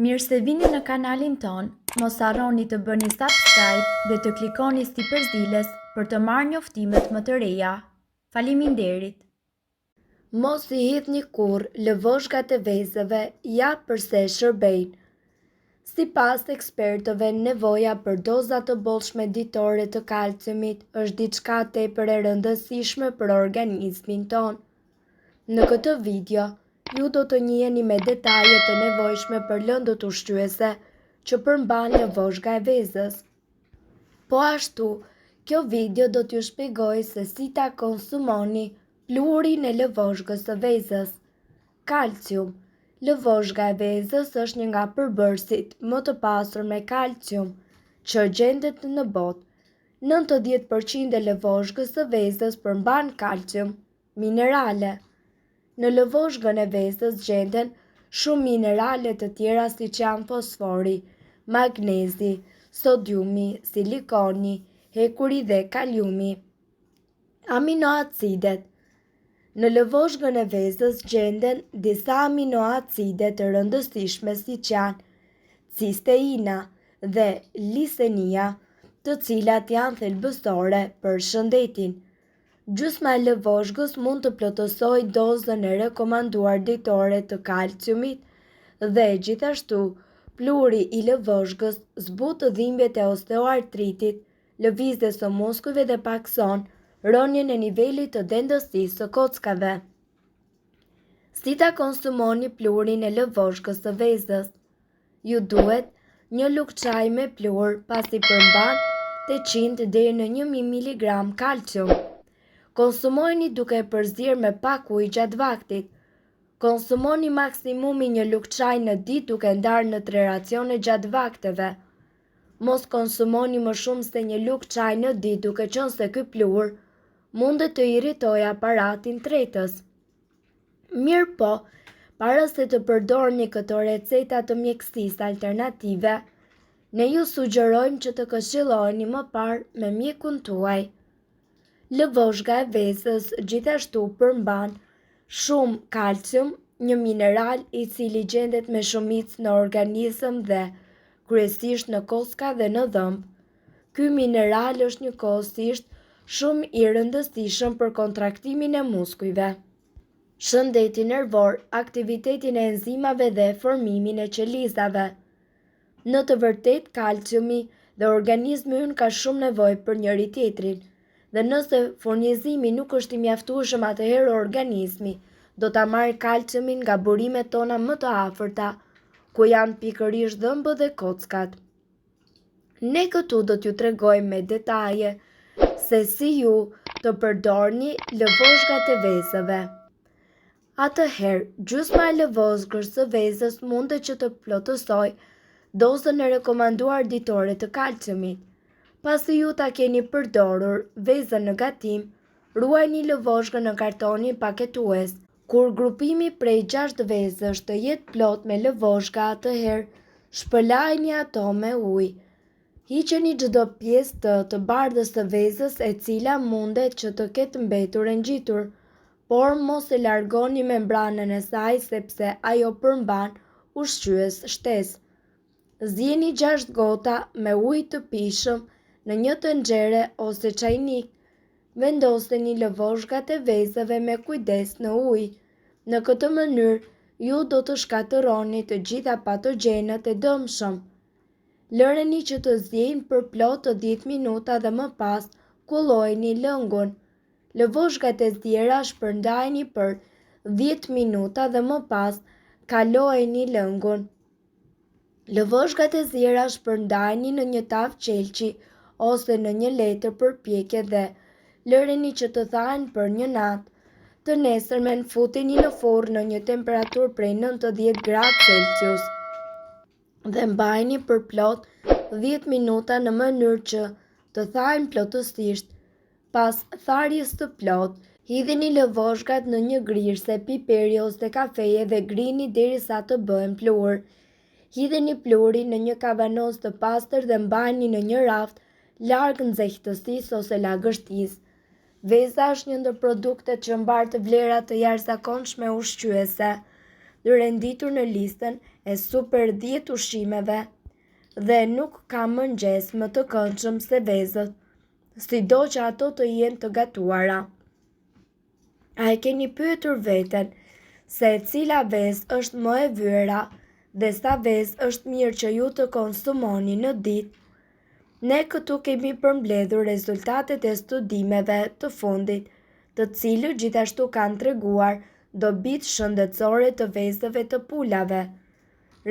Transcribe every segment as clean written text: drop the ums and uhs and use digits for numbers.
Mirë se vini në kanalin ton, mos harroni të bëni subscribe dhe të klikoni si përzieles për të marrë njoftimet më të reja. Faleminderit! Mos I hidhni kurrë lëvozhgat e vezëve ja përse shërbejnë. Sipas ekspertëve, nevoja për doza të bollshme ditore të kalciumit është diçka tepër e rëndësishme për organizmin ton. Në këtë video, ju do të njiheni me detaje të nevojshme për lëndët ushqyese që përmban lëvozhga e vezës. Po ashtu, kjo video do t'ju shpjegoj se si ta konsumoni pluhurin e lëvozhgës së vezës. Kalcium. Lëvozhga e vezës është një nga përbërësit më të pasur me kalcium që gjendet në botë. 90% e lëvozhgës së vezës përmban kalcium, minerale. Në lëvozhgën e vezës gjenden shumë minerale të tjera siç janë fosfori, magnezi, sodiumi, silikoni, hekuri dhe kaliumi. Aminoacidet. Në lëvozhgën e vezës gjenden disa aminoacide të rëndësishme siç janë cisteina dhe lisenia, të cilat janë thelbësore për shëndetin. Gjysma e lëvozhgës mund të plotësojë dozën e rekomanduar ditore të kalciumit dhe gjithashtu pluhuri I lëvozhgës zbutë dhimbjet e osteoartritit, lëvizjes së muskujve dhe pakson rënien e nivelit të dendësisë së kockave. Si ta konsumoni pluhurin e lëvozhgës së vezës? Ju duhet një lugë çaji me pluhur pasi përmban 800 deri në 1000 mg kalcium. Konsumojeni duke e përzierë me pak ujë gjatë vaktit. Konsumoni maksimumi një lugë çaji në ditë duke ndarë në 3 racione gjatë vakteve. Mos konsumoni më shumë se një lugë çaji në ditë duke qenë se ky pluhur mundet të irritojë aparatin tretës. Mirë po, para se të përdorni këto receta të mjekësisë alternative, ne ju sugjerojmë që të këshilloheni më parë me mjekun tuaj. Lëvozhga e vezës gjithashtu përmban shumë kalcium, një mineral I cili gjendet me shumicë në organizëm dhe kryesisht në kocka dhe në dhëmb. Ky mineral është njëkohësisht shumë I rëndësishëm për kontraktimin e muskujve, shëndetin nervor, aktivitetin e enzimave dhe formimin e qelizave. Në të vërtetë, kalciumi dhe organizmi ynë ka shumë nevojë për njëri tjetrin, dhe nëse furnizimi nuk është I mjaftueshëm, atëherë organizmi do ta marrë kalciumin nga burimet tona më të afërta, ku janë pikërisht dhëmbët dhe kockat. Ne këtu do t'ju tregojmë me detaje se si ju të përdorni lëvozhgat e vezëve. Atëherë, gjysma e lëvozhgës së vezës mundet që të plotësojë dozën e rekomanduar ditore të kalciumit. Pasi ju ta keni përdorur vezën në gatim, ruajini lëvozhgën në kartonin paketues. Kur grupimi prej 6 vezësh të jetë plot me lëvozhga, atëherë shpëlajini ato me ujë. Hiqeni çdo pjesë të bardhës të vezës e cila mundet që të ketë mbetur e ngjitur, por mos e largoni membranën e saj sepse ajo përmban ushqyes shtesë. Zjeni 6 gota me ujë të pishëm në një tenxhere ose çajnik. Vendoseni lëvozhgat e vezëve me kujdes në ujë. Në këtë mënyrë, ju do të shkatërroni të gjitha patogjenët e dëmshëm. Lëreni që të zjejnë për plot të 10 minuta dhe më pas kullojeni lëngun. Lëvozhgat e zjera shpërndajeni për 10 minuta dhe më pas kalojeni lëngun. Lëvozhgat e zjera shpërndajeni në një tavë qelçi ose në një letër përpjekje dhe lëreni që të thahen për një natë. Të nesërmen futeni në furrë në një temperaturë prej 90 gradë Celsius dhe mbajini për plot 10 minuta në mënyrë që të thahen plotësisht. Pas tharjes të plot, hidhini lëvozhgat në një grirse piperi ose kafeje dhe grini derisa të bëhen pluhur. Hidheni pluhurin në një kavanos të pastër dhe mbajini në një raft larg nxehtësisë ose lagështisë. Veza është një ndër produktet që mbartë vlera të jashtëzakonshme ushqyese, renditur në listën e super 10 ushqimeve dhe nuk ka mëngjes më të këndshëm se vezët, sido që ato të jenë të gatuara. A e keni pyetur veten se e cila vezë është më e vyera dhe sa vezë është mirë që ju të konsumoni në ditë? Ne këtu kemi përmbledhur rezultatet e studimeve të fundit, të cilët gjithashtu kanë treguar dobitë shëndetësore të vezëve të pulave.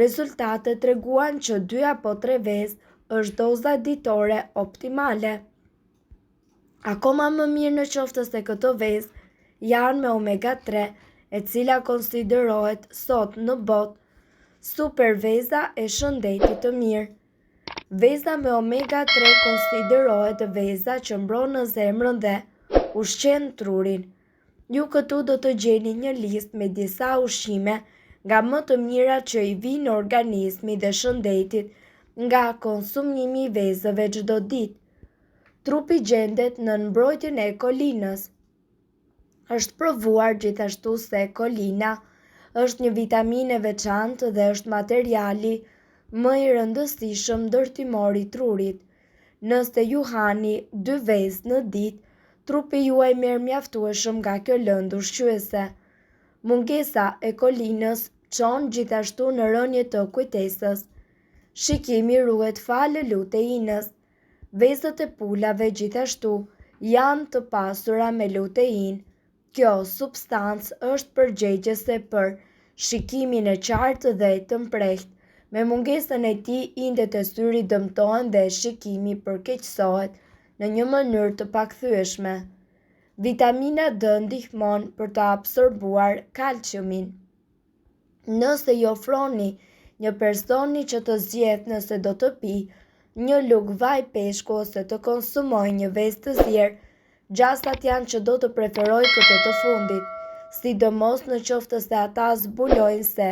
Rezultatet treguan që 2 apo 3 vezë është doza ditore optimale. Akoma më mirë në qoftë se këto vezë janë me omega 3, e cila konsiderohet sot në botë super veza e shëndetit të mirë. Veza me omega 3 konsiderohet veza që mbron në zemrën dhe ushqen trurin. Ju këtu do të gjeni një listë me disa ushqime nga më të mirat që i vinë organizmi dhe shëndetit nga konsumimi i vezëve çdo ditë. Trupi gjendet në mbrojtjen e kolinës. Është provuar gjithashtu se kolina është një vitaminë e veçantë dhe është materiali më i rëndësishëm ndërtimor i trurit. Nëse ju hani 2 vezë në ditë, trupi juaj merr mjaftueshëm nga kjo lëndë ushqyese. Mungesa e kolinës çon gjithashtu në rënje të kujtesës. Shikimi ruhet falë luteinës. Vezët e pulave gjithashtu janë të pasura me lutein. Kjo substancë është përgjegjëse për shikimin e qartë dhe të mprehtë. Me mungesën e tij, indet e syrit dëmtohen dhe shikimi përkeqësohet në një mënyrë të pakthyeshme. Vitamina D ndihmon për të absorbuar kalciumin. Nëse i ofroni një personi që të zgjedh nëse do të pi një lugë vaj peshku ose të konsumoj një vezë të zier, gjasat janë që do të preferoj këtë të fundit, sidomos në qoftë se ata zbulojnë se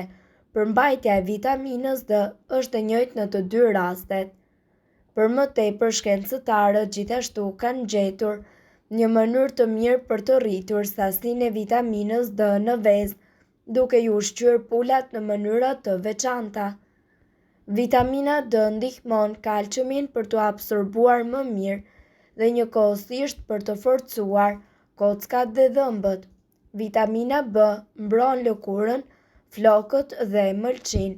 përmbajtja e vitaminës D është e njëjtë në të dy rastet. Për më tepër, shkencëtarët gjithashtu kanë gjetur një mënyrë të mirë për të rritur sasinë e vitaminës D në vezë, duke ju ushqyer pulat në mënyra të veçanta. Vitamina D ndihmon kalciumin për të absorbuar më mirë dhe njëkohësisht për të forcuar kockat dhe dhëmbët. Vitamina B mbron lëkurën, flokët dhe mëlçin.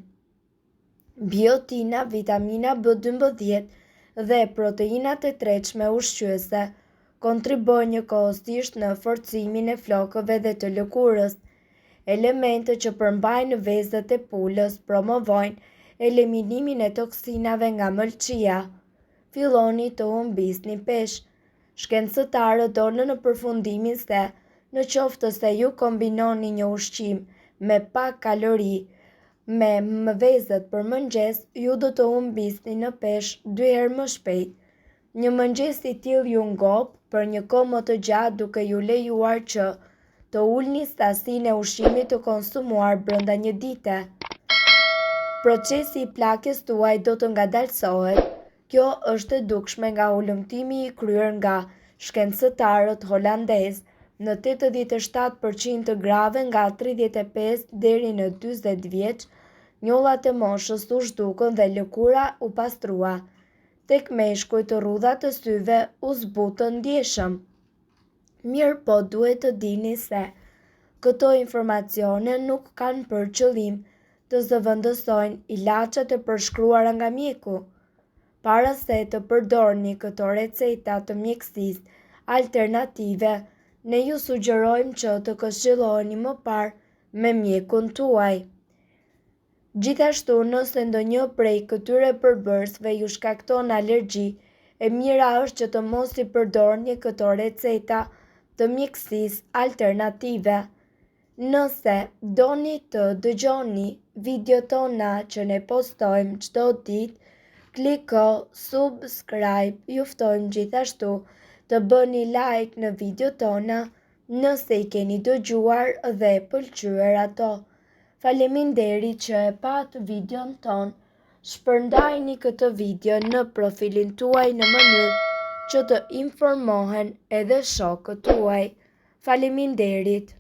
Biotina, vitamina B12 dhe proteinat e tretshme ushqyese kontribuojnë njëkohësisht në forcimin e flokëve dhe të lëkurës. Elementet që përmbajnë vezët e pulës promovojnë eliminimin e toksinave nga mëlçia. Filloni të humbisni peshë. Shkencëtarët donë në përfundimin se në qoftë se ju kombinoni një ushqim me pak kalori me vezët për mëngjes, ju do të humbisni në peshë 2 herë më shpejt. Një mëngjes i tillë ju ngop për një kohë më të gjatë duke ju lejuar që të ulni sasinë e ushqimit të konsumuar brenda një dite. Procesi i plakjes tuaj do të ngadalësohet. Kjo është e dukshme nga ulëmtimi i kryer nga shkencëtarët holandezë. Në 87% të grave nga 35 deri në 40 vjeç, njollat e moshës u zhdukën dhe lëkura u pastrua. Tek meshkujt rrudhat të syve u zbutën ndjeshëm. Mirë po duhet të dini se këto informacione nuk kanë për qëllim të zëvendësojnë ilaçet e përshkruara nga mjeku. Para se të përdorni këto receta të mjekësisë alternative, ne ju sugjerojmë që të këshilloheni më parë me mjekun tuaj. Gjithashtu, nëse ndonjë prej këtyre përbërësve ju shkakton alergji, e mira është që të mos i përdorni këto receta të mjekësisë alternative. Nëse doni të dëgjoni videot tona që ne postojmë çdo ditë, kliko subscribe. Ju ftojmë gjithashtu të bëni like në videot tona nëse i keni dëgjuar dhe pëlqyer ato. Faleminderit që e pat videon ton. Shpërndajni këtë video në profilin tuaj në mënyrë që të informohen edhe shokët tuaj. Faleminderit.